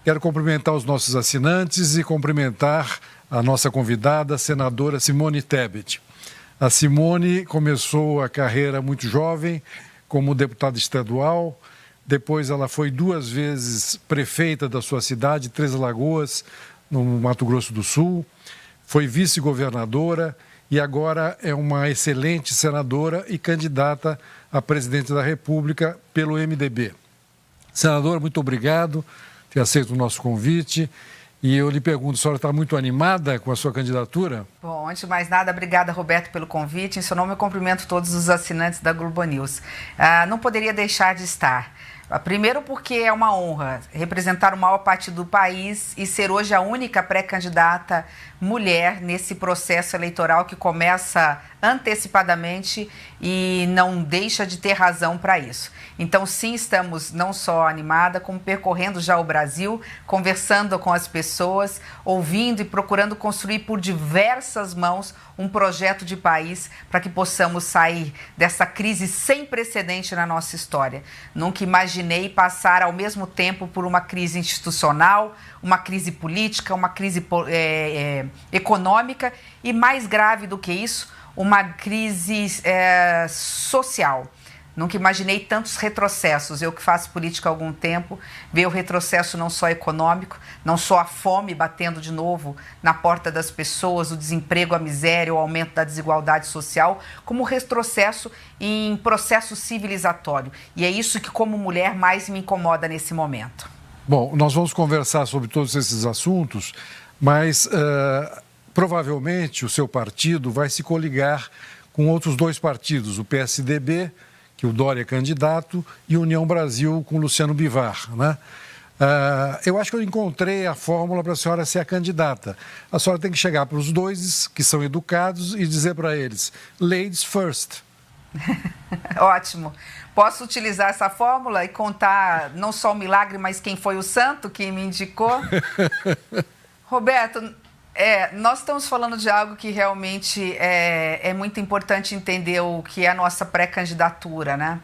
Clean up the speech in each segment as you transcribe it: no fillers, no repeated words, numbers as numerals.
Quero cumprimentar os nossos assinantes e cumprimentar a nossa convidada, a senadora Simone Tebet. A Simone começou a carreira muito jovem como deputada estadual, depois ela foi 2 vezes prefeita da sua cidade, Três Lagoas, no Mato Grosso do Sul, foi vice-governadora e agora é uma excelente senadora e candidata a presidente da República pelo MDB. Senadora, muito obrigado por ter aceito o nosso convite. E eu lhe pergunto, a senhora está muito animada com a sua candidatura? Bom, antes de mais nada, obrigada, Roberto, pelo convite. Em seu nome, eu cumprimento todos os assinantes da Globo News. Não poderia deixar de estar. Primeiro porque é uma honra representar o maior partido do país e ser hoje a única pré-candidata mulher nesse processo eleitoral que começa antecipadamente e não deixa de ter razão para isso. Então, sim, estamos não só animada, como percorrendo já o Brasil, conversando com as pessoas, ouvindo e procurando construir por diversas mãos um projeto de país para que possamos sair dessa crise sem precedente na nossa história. Nunca imaginei passar ao mesmo tempo por uma crise institucional, uma crise política, uma crise econômica e, mais grave do que isso, uma crise social. Nunca imaginei tantos retrocessos. Eu que faço política há algum tempo, ver o retrocesso não só econômico, não só a fome batendo de novo na porta das pessoas, o desemprego, a miséria, o aumento da desigualdade social, como retrocesso em processo civilizatório. E é isso que, como mulher, mais me incomoda nesse momento. Bom, nós vamos conversar sobre todos esses assuntos, mas provavelmente o seu partido vai se coligar com outros 2 partidos, o PSDB, que o Dória é candidato, e União Brasil com Luciano Bivar, né? Eu acho que eu encontrei a fórmula para a senhora ser a candidata. A senhora tem que chegar para os 2 que são educados e dizer para eles, ladies first. Ótimo. Posso utilizar essa fórmula e contar não só o milagre, mas quem foi o santo que me indicou? Roberto, nós estamos falando de algo que realmente é muito importante entender o que é a nossa pré-candidatura, né?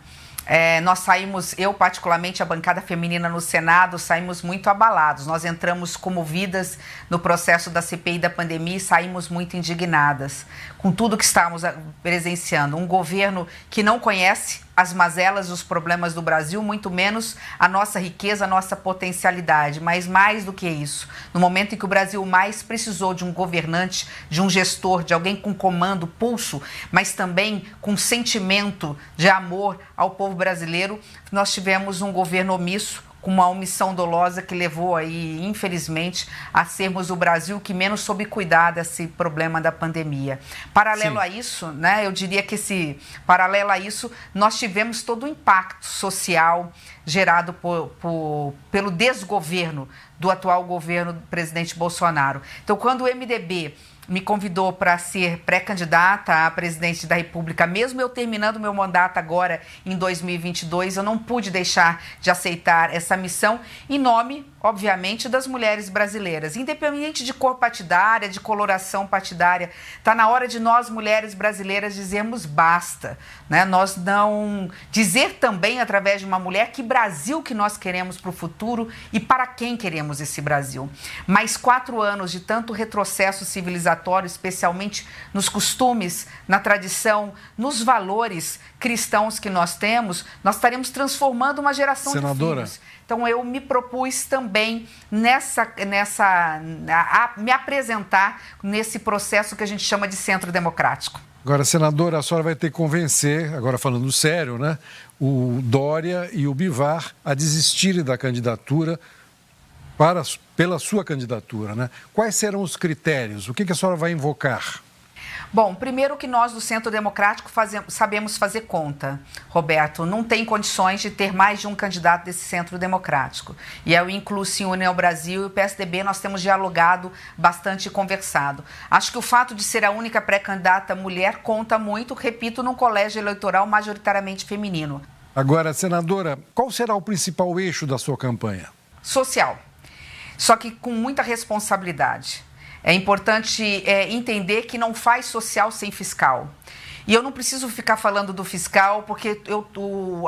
Nós saímos, eu particularmente, a bancada feminina no Senado, saímos muito abalados. Nós entramos comovidas no processo da CPI da pandemia e saímos muito indignadas com tudo que estamos presenciando. Um governo que não conhece as mazelas e os problemas do Brasil, muito menos a nossa riqueza, a nossa potencialidade. Mas mais do que isso, no momento em que o Brasil mais precisou de um governante, de um gestor, de alguém com comando, pulso, mas também com sentimento de amor ao povo brasileiro, nós tivemos um governo omisso, com uma omissão dolosa que levou aí, infelizmente, a sermos o Brasil que menos soube cuidar desse problema da pandemia. Paralelo a isso, né, eu diria que paralelo a isso, nós tivemos todo o impacto social gerado pelo desgoverno do atual governo do presidente Bolsonaro. Então, quando o MDB me convidou para ser pré-candidata a presidente da República, mesmo eu terminando meu mandato agora em 2022, eu não pude deixar de aceitar essa missão em nome, obviamente, das mulheres brasileiras. Independente de cor partidária, de coloração partidária, está na hora de nós, mulheres brasileiras, dizermos basta, né? Nós não dizer também, através de uma mulher, que Brasil que nós queremos para o futuro e para quem queremos esse Brasil. Mais 4 anos de tanto retrocesso civilizatório, especialmente nos costumes, na tradição, nos valores cristãos que nós temos, nós estaremos transformando uma geração de filhos. Então, eu me propus também me apresentar nesse processo que a gente chama de centro democrático. Agora, senadora, a senhora vai ter que convencer, agora falando sério, né, o Dória e o Bivar a desistirem da candidatura pela sua candidatura, né? Quais serão os critérios? O que a senhora vai invocar? Bom, primeiro que nós do Centro Democrático sabemos fazer conta, Roberto. Não tem condições de ter mais de um candidato desse Centro Democrático. E eu incluo sim o União Brasil e o PSDB, nós temos dialogado bastante e conversado. Acho que o fato de ser a única pré-candidata mulher conta muito, repito, num colégio eleitoral majoritariamente feminino. Agora, senadora, qual será o principal eixo da sua campanha? Social. Só que com muita responsabilidade. É importante entender que não faz social sem fiscal. E eu não preciso ficar falando do fiscal, porque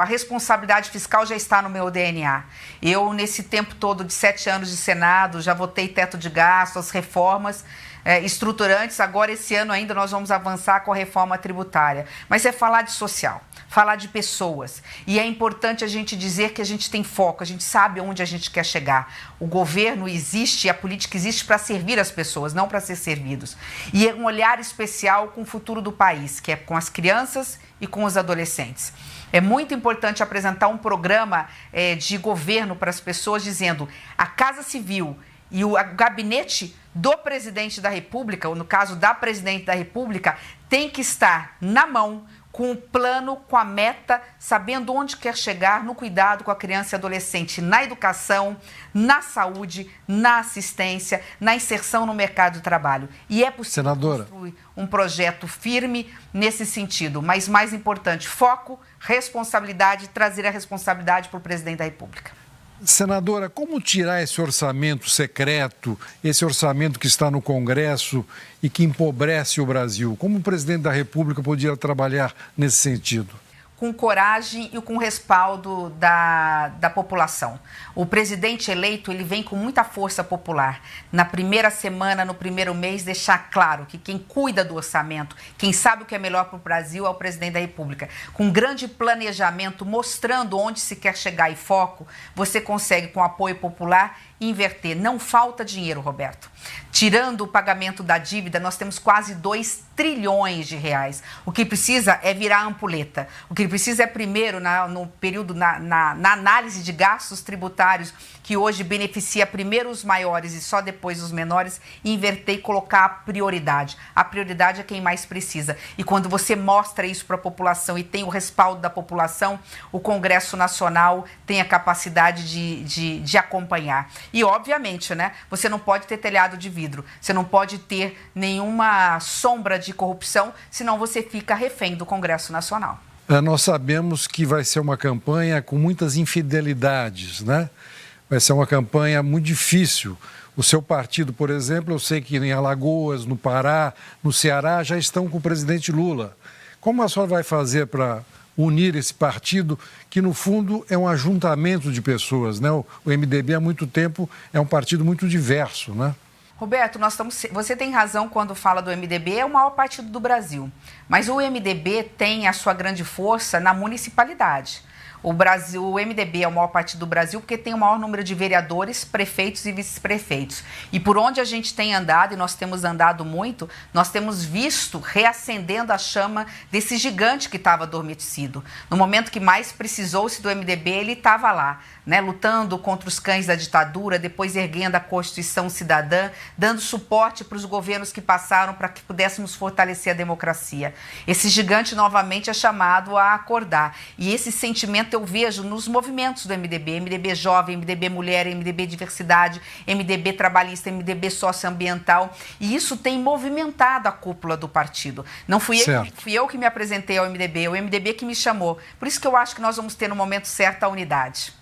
a responsabilidade fiscal já está no meu DNA. Eu, nesse tempo todo de 7 anos de Senado, já votei teto de gastos, as reformas estruturantes. Agora, esse ano ainda, nós vamos avançar com a reforma tributária. Mas é falar de social, falar de pessoas. E é importante a gente dizer que a gente tem foco, a gente sabe onde a gente quer chegar. O governo existe, a política existe para servir as pessoas, não para ser servidos. E é um olhar especial com o futuro do país, que é com as crianças e com os adolescentes. É muito importante apresentar um programa de governo para as pessoas, dizendo a Casa Civil e o gabinete do presidente da República, ou no caso da presidente da República, tem que estar na mão, com o plano, com a meta, sabendo onde quer chegar no cuidado com a criança e adolescente, na educação, na saúde, na assistência, na inserção no mercado de trabalho. E é possível construir um projeto firme nesse sentido, mas mais importante, foco, responsabilidade, trazer a responsabilidade para o presidente da República. Senadora, como tirar esse orçamento secreto, esse orçamento que está no Congresso e que empobrece o Brasil? Como o presidente da República podia trabalhar nesse sentido? Com coragem e com respaldo da população. O presidente eleito, ele vem com muita força popular. Na primeira semana, no primeiro mês, deixar claro que quem cuida do orçamento, quem sabe o que é melhor para o Brasil é o presidente da República. Com grande planejamento, mostrando onde se quer chegar e foco, você consegue, com apoio popular, inverter. Não falta dinheiro, Roberto. Tirando o pagamento da dívida, nós temos quase 2 trilhões de reais. O que precisa é virar ampulheta. O que precisa é, primeiro, na análise de gastos tributários, que hoje beneficia primeiro os maiores e só depois os menores, inverter e colocar a prioridade. A prioridade é quem mais precisa. E quando você mostra isso para a população e tem o respaldo da população, o Congresso Nacional tem a capacidade de acompanhar. E, obviamente, né, você não pode ter telhado de vidro, você não pode ter nenhuma sombra de corrupção, senão você fica refém do Congresso Nacional. Nós sabemos que vai ser uma campanha com muitas infidelidades, né? Vai ser uma campanha muito difícil. O seu partido, por exemplo, eu sei que em Alagoas, no Pará, no Ceará, já estão com o presidente Lula. Como a senhora vai fazer para unir esse partido, que no fundo é um ajuntamento de pessoas, né? O MDB há muito tempo é um partido muito diverso, né? Roberto, você tem razão quando fala do MDB, é o maior partido do Brasil. Mas o MDB tem a sua grande força na municipalidade. O MDB é o maior partido do Brasil porque tem o maior número de vereadores, prefeitos e vice-prefeitos. E por onde a gente tem andado, e nós temos andado muito, nós temos visto reacendendo a chama desse gigante que estava adormecido. No momento que mais precisou-se do MDB, ele estava lá, né, lutando contra os cães da ditadura, depois erguendo a Constituição Cidadã, dando suporte para os governos que passaram para que pudéssemos fortalecer a democracia. Esse gigante novamente é chamado a acordar. E esse sentimento eu vejo nos movimentos do MDB, MDB Jovem, MDB Mulher, MDB Diversidade, MDB Trabalhista, MDB Socioambiental, e isso tem movimentado a cúpula do partido. Não fui eu que me apresentei ao MDB, é o MDB que me chamou. Por isso que eu acho que nós vamos ter no momento certo a unidade.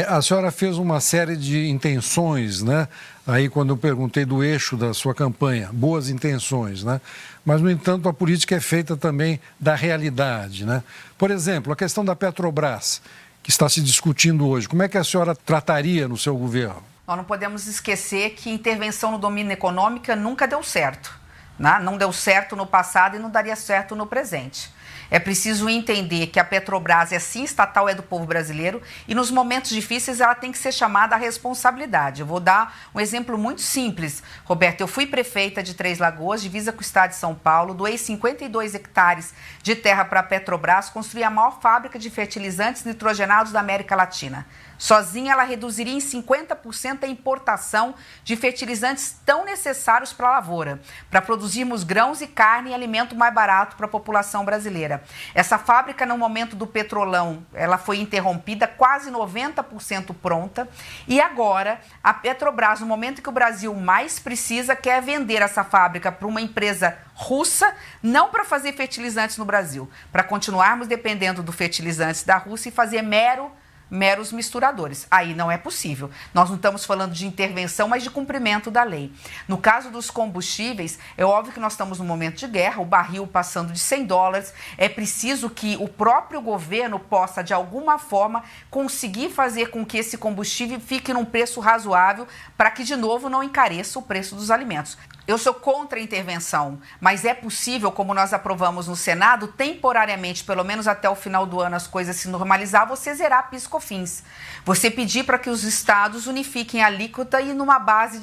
A senhora fez uma série de intenções, né? Aí quando eu perguntei do eixo da sua campanha, boas intenções, né? Mas, no entanto, a política é feita também da realidade, né? Por exemplo, a questão da Petrobras, que está se discutindo hoje, como é que a senhora trataria no seu governo? Nós não podemos esquecer que intervenção no domínio econômico nunca deu certo, né? Não deu certo no passado e não daria certo no presente. É preciso entender que a Petrobras é sim estatal, é do povo brasileiro, e nos momentos difíceis ela tem que ser chamada à responsabilidade. Eu vou dar um exemplo muito simples, Roberto. Eu fui prefeita de Três Lagoas, divisa com o estado de São Paulo, doei 52 hectares de terra para a Petrobras, construí a maior fábrica de fertilizantes nitrogenados da América Latina. Sozinha, ela reduziria em 50% a importação de fertilizantes tão necessários para a lavoura, para produzirmos grãos e carne e alimento mais barato para a população brasileira. Essa fábrica, no momento do petrolão, ela foi interrompida, quase 90% pronta, e agora a Petrobras, no momento em que o Brasil mais precisa, quer vender essa fábrica para uma empresa russa, não para fazer fertilizantes no Brasil, para continuarmos dependendo do fertilizantes da Rússia e fazer mero meros misturadores. Aí não é possível. Nós não estamos falando de intervenção, mas de cumprimento da lei. No caso dos combustíveis, é óbvio que nós estamos num momento de guerra, o barril passando de $100, é preciso que o próprio governo possa, de alguma forma, conseguir fazer com que esse combustível fique num preço razoável para que, de novo, não encareça o preço dos alimentos. Eu sou contra a intervenção, mas é possível, como nós aprovamos no Senado, temporariamente, pelo menos até o final do ano, as coisas se normalizar, você zerar PIS/COFINS. Você pedir para que os estados unifiquem a alíquota e numa base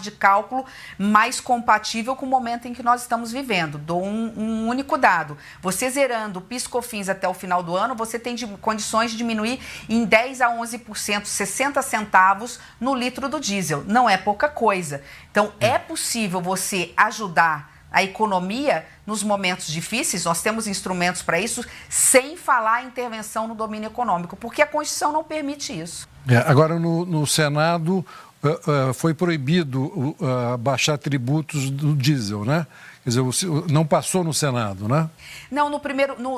de cálculo mais compatível com o momento em que nós estamos vivendo. Dou um único dado. Você zerando o PIS/COFINS até o final do ano, você tem condições de diminuir em 10 a 11%, 60 centavos no litro do diesel. Não é pouca coisa. Então, é possível você ajudar a economia nos momentos difíceis, nós temos instrumentos para isso, sem falar em intervenção no domínio econômico, porque a Constituição não permite isso. Agora, no Senado, foi proibido baixar tributos do diesel, né? Quer dizer, não passou no Senado, né? Não,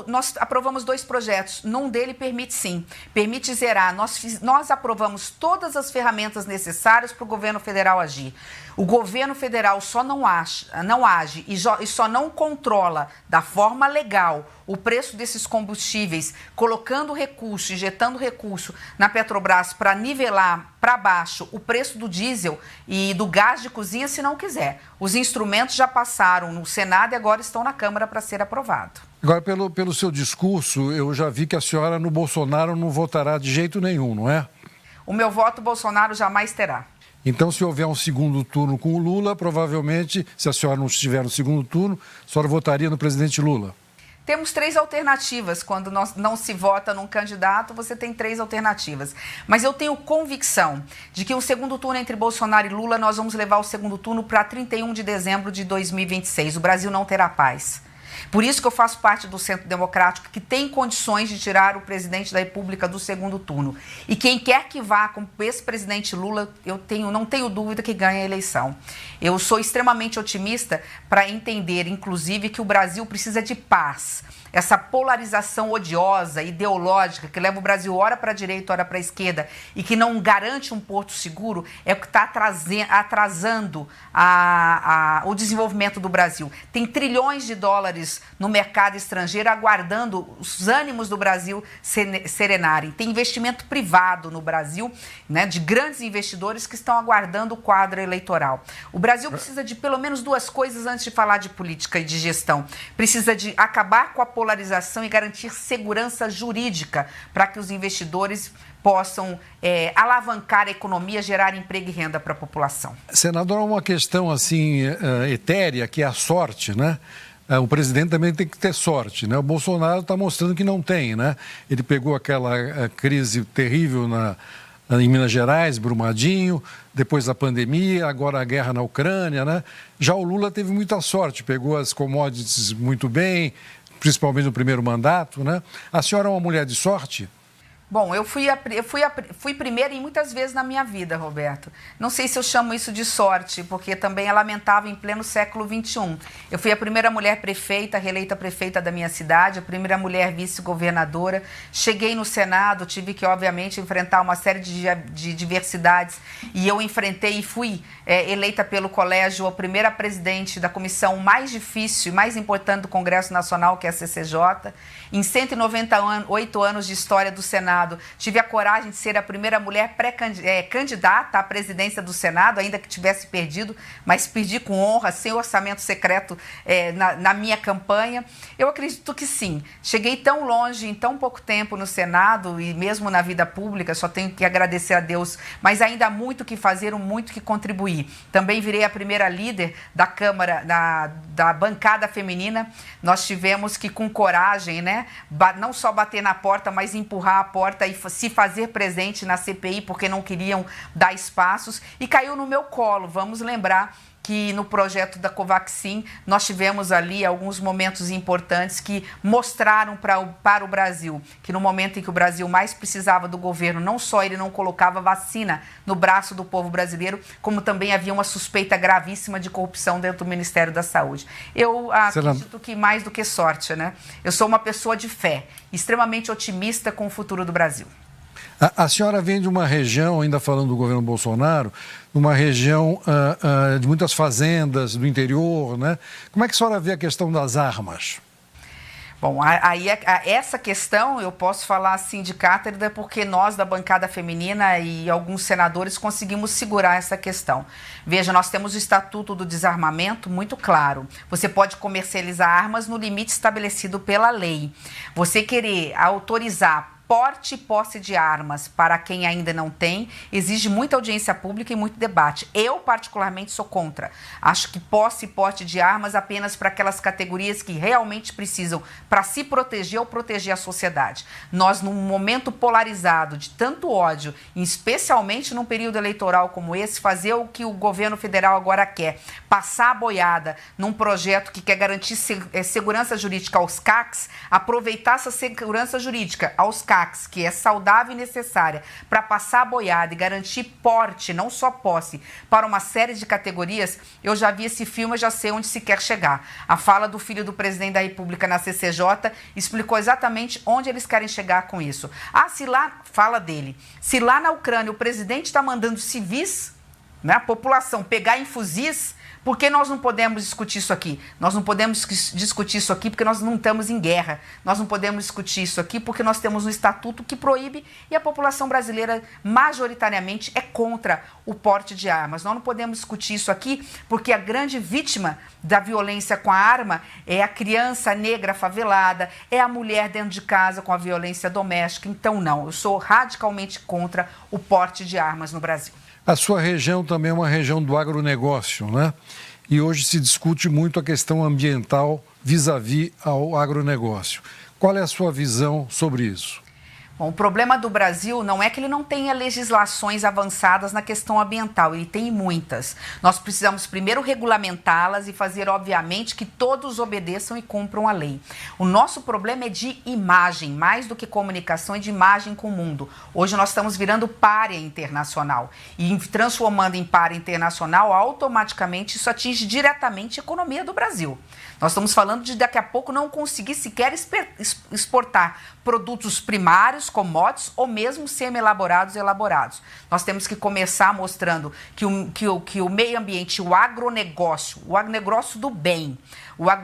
nós aprovamos 2 projetos. Num dele permite sim, permite zerar. Nós aprovamos todas as ferramentas necessárias para o governo federal agir. O governo federal só não age e só não controla da forma legal o preço desses combustíveis, colocando recurso, injetando recurso na Petrobras para nivelar para baixo o preço do diesel e do gás de cozinha, se não quiser. Os instrumentos já passaram no Senado e agora estão na Câmara para ser aprovado. Agora, pelo seu discurso, eu já vi que a senhora no Bolsonaro não votará de jeito nenhum, não é? O meu voto Bolsonaro jamais terá. Então, se houver um segundo turno com o Lula, provavelmente, se a senhora não estiver no segundo turno, a senhora votaria no presidente Lula? Temos 3 alternativas. Quando não se vota num candidato, você tem 3 alternativas. Mas eu tenho convicção de que o segundo turno entre Bolsonaro e Lula, nós vamos levar o segundo turno para 31 de dezembro de 2026. O Brasil não terá paz. Por isso que eu faço parte do Centro Democrático, que tem condições de tirar o presidente da República do segundo turno. E quem quer que vá com o ex-presidente Lula, não tenho dúvida que ganha a eleição. Eu sou extremamente otimista para entender, inclusive, que o Brasil precisa de paz. Essa polarização odiosa, ideológica, que leva o Brasil ora para a direita, ora para a esquerda, e que não garante um porto seguro, é o que está atrasando o desenvolvimento do Brasil. Tem trilhões de dólares no mercado estrangeiro aguardando os ânimos do Brasil serenarem. Tem investimento privado no Brasil, né, de grandes investidores que estão aguardando o quadro eleitoral. O Brasil precisa de pelo menos 2 coisas antes de falar de política e de gestão. Precisa de acabar com a polarização e garantir segurança jurídica para que os investidores possam alavancar a economia, gerar emprego e renda para a população. Senadora, uma questão assim etérea, que é a sorte, né? O presidente também tem que ter sorte, né? O Bolsonaro está mostrando que não tem, né? Ele pegou aquela crise terrível em Minas Gerais, Brumadinho, depois da pandemia, agora a guerra na Ucrânia, né? Já o Lula teve muita sorte, pegou as commodities muito bem, principalmente no primeiro mandato, né? A senhora é uma mulher de sorte? Bom, eu fui primeira em muitas vezes na minha vida, Roberto. Não sei se eu chamo isso de sorte, porque também é lamentável em pleno século XXI. Eu fui a primeira mulher prefeita, reeleita prefeita da minha cidade, a primeira mulher vice-governadora. Cheguei no Senado, tive que, obviamente, enfrentar uma série de diversidades. E eu enfrentei e fui eleita pelo colégio a primeira presidente da comissão mais difícil e mais importante do Congresso Nacional, que é a CCJ. Em 198 anos de história do Senado, tive a coragem de ser a primeira mulher candidata à presidência do Senado, ainda que tivesse perdido, mas perdi com honra, sem orçamento secreto na minha campanha. Eu acredito que sim. Cheguei tão longe em tão pouco tempo no Senado e mesmo na vida pública, só tenho que agradecer a Deus, mas ainda há muito que fazer, muito que contribuir. Também virei a primeira líder da Câmara, da bancada feminina. Nós tivemos que, com coragem, né, não só bater na porta, mas empurrar a porta e se fazer presente na CPI, porque não queriam dar espaços, e caiu no meu colo. Vamos lembrar que no projeto da Covaxin nós tivemos ali alguns momentos importantes que mostraram para o Brasil que no momento em que o Brasil mais precisava do governo, não só ele não colocava vacina no braço do povo brasileiro, como também havia uma suspeita gravíssima de corrupção dentro do Ministério da Saúde. Eu acredito que mais do que sorte, né? Eu sou uma pessoa de fé, extremamente otimista com o futuro do Brasil. A senhora vem de uma região, ainda falando do governo Bolsonaro, uma região de muitas fazendas do interior, né? Como é que a senhora vê a questão das armas? Bom, essa questão eu posso falar assim de cátedra porque nós da bancada feminina e alguns senadores conseguimos segurar essa questão. Veja, nós temos o Estatuto do Desarmamento muito claro. Você pode comercializar armas no limite estabelecido pela lei. Você querer autorizar porte e posse de armas para quem ainda não tem, exige muita audiência pública e muito debate. Eu, particularmente, sou contra. Acho que posse e porte de armas apenas para aquelas categorias que realmente precisam para se proteger ou proteger a sociedade. Nós, num momento polarizado de tanto ódio, especialmente num período eleitoral como esse, fazer o que o governo federal agora quer, passar a boiada num projeto que quer garantir segurança jurídica aos CACs, aproveitar essa segurança jurídica aos CACs, que é saudável e necessária para passar a boiada e garantir porte, não só posse, para uma série de categorias. Eu já vi esse filme, eu já sei onde se quer chegar. A fala do filho do presidente da República na CCJ explicou exatamente onde eles querem chegar com isso. Se lá, fala dele, se lá na Ucrânia o presidente está mandando civis, né, a população pegar em fuzis, por que nós não podemos discutir isso aqui? Nós não podemos discutir isso aqui porque nós não estamos em guerra. Nós não podemos discutir isso aqui porque nós temos um estatuto que proíbe e a população brasileira majoritariamente é contra o porte de armas. Nós não podemos discutir isso aqui porque a grande vítima da violência com a arma é a criança negra favelada, é a mulher dentro de casa com a violência doméstica. Então, não, eu sou radicalmente contra o porte de armas no Brasil. A sua região também é uma região do agronegócio, né? E hoje se discute muito a questão ambiental vis-à-vis ao agronegócio. Qual é a sua visão sobre isso? Bom, o problema do Brasil não é que ele não tenha legislações avançadas na questão ambiental, ele tem muitas. Nós precisamos primeiro regulamentá-las e fazer, obviamente, que todos obedeçam e cumpram a lei. O nosso problema é de imagem, mais do que comunicação, é de imagem com o mundo. Hoje nós estamos virando pária internacional e transformando em pária internacional, automaticamente isso atinge diretamente a economia do Brasil. Nós estamos falando de daqui a pouco não conseguir sequer exportar produtos primários, commodities ou mesmo semi-elaborados e elaborados. Nós temos que começar mostrando que o meio ambiente, o agronegócio do bem,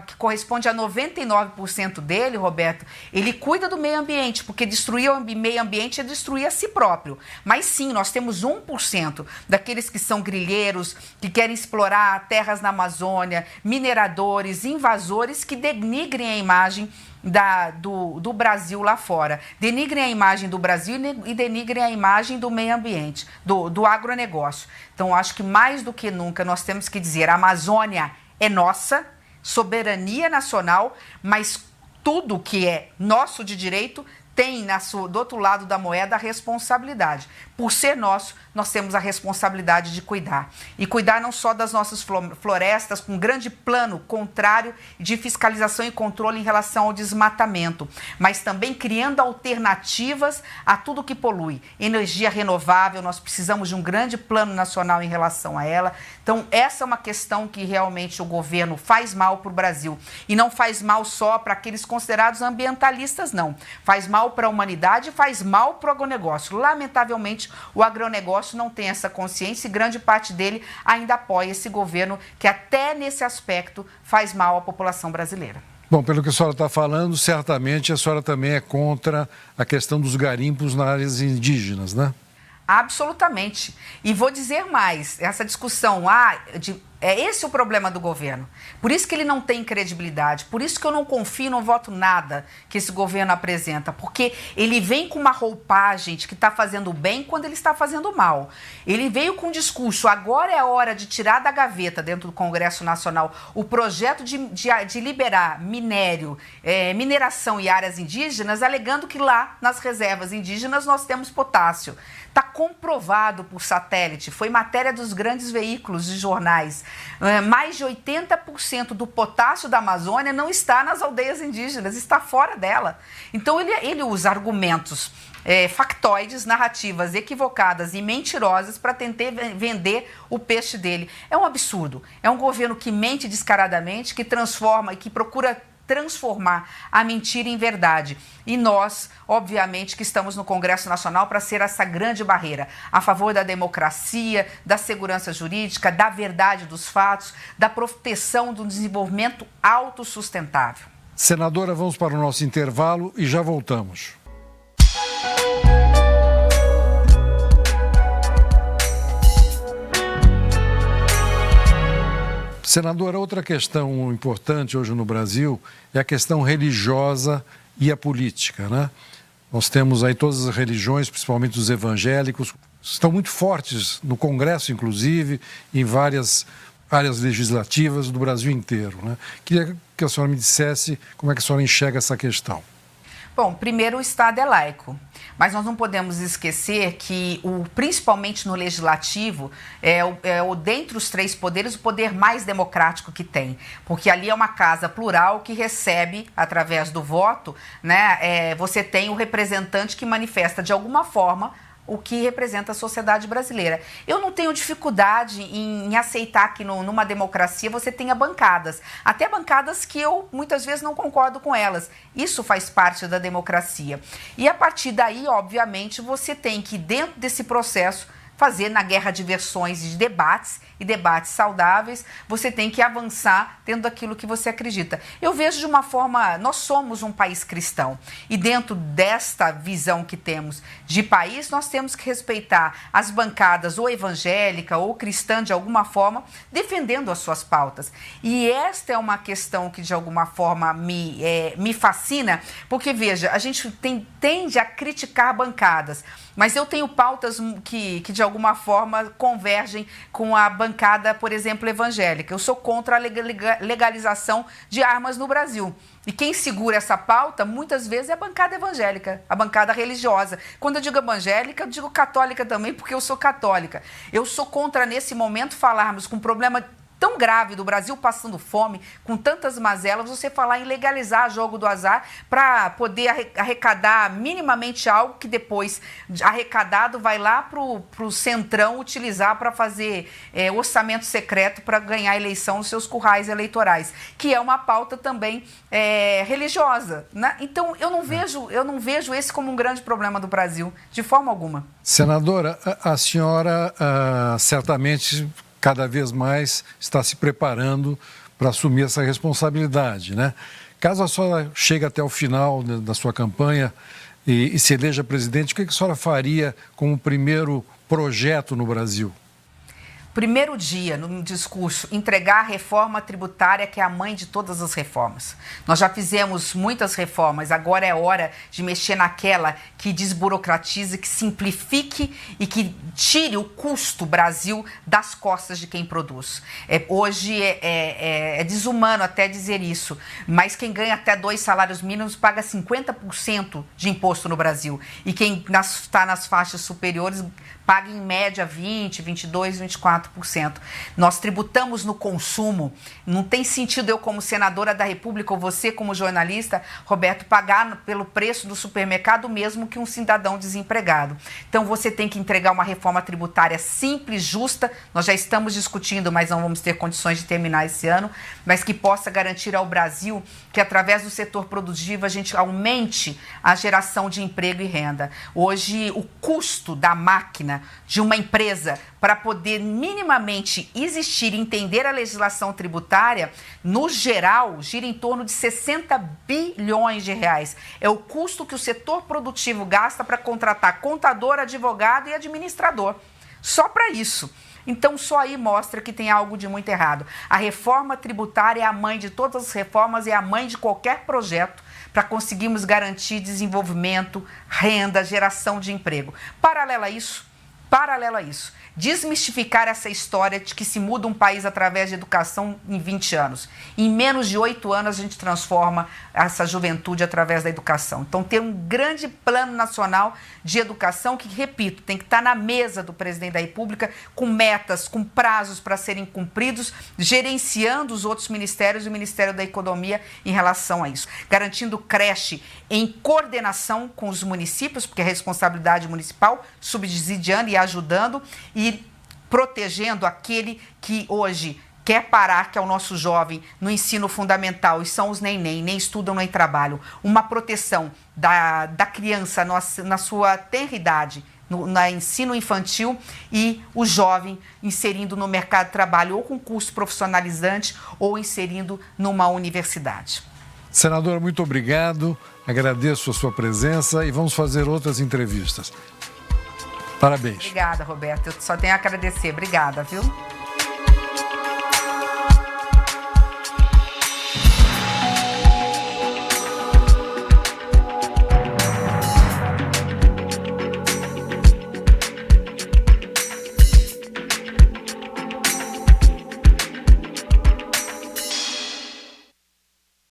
que corresponde a 99% dele, Roberto, ele cuida do meio ambiente, porque destruir o meio ambiente é destruir a si próprio. Mas sim, nós temos 1% daqueles que são grileiros, que querem explorar terras na Amazônia, mineradores, invasores, que denigrem a imagem do Brasil lá fora. Denigrem a imagem do Brasil e denigrem a imagem do meio ambiente, do agronegócio. Então, acho que mais do que nunca nós temos que dizer: a Amazônia é nossa, soberania nacional, mas tudo que é nosso de direito tem do outro lado da moeda a responsabilidade. Por ser nosso, nós temos a responsabilidade de cuidar. E cuidar não só das nossas florestas, com um grande plano contrário de fiscalização e controle em relação ao desmatamento, mas também criando alternativas a tudo que polui. Energia renovável, nós precisamos de um grande plano nacional em relação a ela. Então, essa é uma questão que realmente o governo faz mal para o Brasil. E não faz mal só para aqueles considerados ambientalistas, não. Faz mal para a humanidade e faz mal para o agronegócio. Lamentavelmente, o agronegócio não tem essa consciência e grande parte dele ainda apoia esse governo que até nesse aspecto faz mal à população brasileira. Bom, pelo que a senhora está falando, certamente a senhora também é contra a questão dos garimpos nas áreas indígenas, né? Absolutamente. E vou dizer mais, essa discussão, é esse o problema do governo. Por isso que ele não tem credibilidade, por isso que eu não confio, não voto nada que esse governo apresenta, porque ele vem com uma roupagem de que está fazendo bem quando ele está fazendo mal. Ele veio com um discurso: agora é a hora de tirar da gaveta dentro do Congresso Nacional o projeto de liberar mineração e áreas indígenas, alegando que lá nas reservas indígenas nós temos potássio. Está comprovado por satélite, foi matéria dos grandes veículos de jornais. Mais de 80% do potássio da Amazônia não está nas aldeias indígenas, está fora dela. Então ele usa argumentos factoides, narrativas equivocadas e mentirosas para tentar vender o peixe dele. É um absurdo. É um governo que mente descaradamente, que transforma e que procura transformar a mentira em verdade. E nós, obviamente, que estamos no Congresso Nacional para ser essa grande barreira a favor da democracia, da segurança jurídica, da verdade dos fatos, da proteção do desenvolvimento autossustentável. Senadora, vamos para o nosso intervalo e já voltamos. Senadora, outra questão importante hoje no Brasil é a questão religiosa e a política, né? Nós temos aí todas as religiões, principalmente os evangélicos, estão muito fortes no Congresso, inclusive, em várias áreas legislativas do Brasil inteiro, né? Queria que a senhora me dissesse como é que a senhora enxerga essa questão. Bom, primeiro, o Estado é laico, mas nós não podemos esquecer que, principalmente no legislativo, dentre os 3 poderes, o poder mais democrático que tem, porque ali é uma casa plural que recebe, através do voto, né, você tem o representante que manifesta de alguma forma o que representa a sociedade brasileira. Eu não tenho dificuldade em aceitar que numa democracia você tenha bancadas, até bancadas que eu muitas vezes não concordo com elas. Isso faz parte da democracia. E a partir daí, obviamente, você tem que, dentro desse processo, fazer na guerra de versões e de debates, e debates saudáveis, você tem que avançar dentro daquilo que você acredita. Eu vejo de uma forma, nós somos um país cristão, e dentro desta visão que temos de país, nós temos que respeitar as bancadas ou evangélica ou cristã de alguma forma, defendendo as suas pautas. E esta é uma questão que de alguma forma me fascina, porque veja, a gente tende a criticar bancadas, mas eu tenho pautas que de alguma forma convergem com a bancada, por exemplo, evangélica. Eu sou contra a legalização de armas no Brasil. E quem segura essa pauta, muitas vezes, é a bancada evangélica, a bancada religiosa. Quando eu digo evangélica, eu digo católica também, porque eu sou católica. Eu sou contra, nesse momento, falarmos com um problema tão grave do Brasil passando fome, com tantas mazelas, você falar em legalizar jogo do azar para poder arrecadar minimamente algo que depois, arrecadado, vai lá para o Centrão utilizar para fazer orçamento secreto para ganhar a eleição nos seus currais eleitorais, que é uma pauta também religiosa, né? Então, eu não vejo esse como um grande problema do Brasil, de forma alguma. Senadora, a senhora certamente cada vez mais está se preparando para assumir essa responsabilidade, né? Caso a senhora chegue até o final da sua campanha e se eleja presidente, o que a senhora faria como primeiro projeto no Brasil? Primeiro dia, no discurso, entregar a reforma tributária, que é a mãe de todas as reformas. Nós já fizemos muitas reformas, agora é hora de mexer naquela que desburocratize, que simplifique e que tire o custo Brasil das costas de quem produz. Hoje é desumano até dizer isso, mas quem ganha até 2 salários mínimos paga 50% de imposto no Brasil. E quem está nas faixas superiores paga em média 20%, 22%, 24%. Nós tributamos no consumo. Não tem sentido eu, como senadora da República, ou você, como jornalista, Roberto, pagar pelo preço do supermercado o mesmo que um cidadão desempregado. Então, você tem que entregar uma reforma tributária simples, justa. Nós já estamos discutindo, mas não vamos ter condições de terminar esse ano, mas que possa garantir ao Brasil que, através do setor produtivo, a gente aumente a geração de emprego e renda. Hoje, o custo da máquina de uma empresa para poder minimamente existir e entender a legislação tributária, no geral, gira em torno de 60 bilhões de reais. É o custo que o setor produtivo gasta para contratar contador, advogado e administrador. Só para isso. Então, só aí mostra que tem algo de muito errado. A reforma tributária é a mãe de todas as reformas, é a mãe de qualquer projeto para conseguirmos garantir desenvolvimento, renda, geração de emprego. Paralelo a isso, desmistificar essa história de que se muda um país através de educação em 20 anos. Em menos de 8 anos, a gente transforma essa juventude através da educação. Então, ter um grande plano nacional de educação que, repito, tem que estar na mesa do presidente da República, com metas, com prazos para serem cumpridos, gerenciando os outros ministérios e o Ministério da Economia em relação a isso. Garantindo creche em coordenação com os municípios, porque é responsabilidade municipal, subsidiando e ajudando, e protegendo aquele que hoje quer parar, que é o nosso jovem, no ensino fundamental, e são os nem estudam nem trabalham, uma proteção da criança na sua tenra idade, no ensino infantil, e o jovem inserindo no mercado de trabalho ou com curso profissionalizante ou inserindo numa universidade. Senadora, muito obrigado, agradeço a sua presença e vamos fazer outras entrevistas. Parabéns. Obrigada, Roberto. Eu só tenho a agradecer. Obrigada, viu?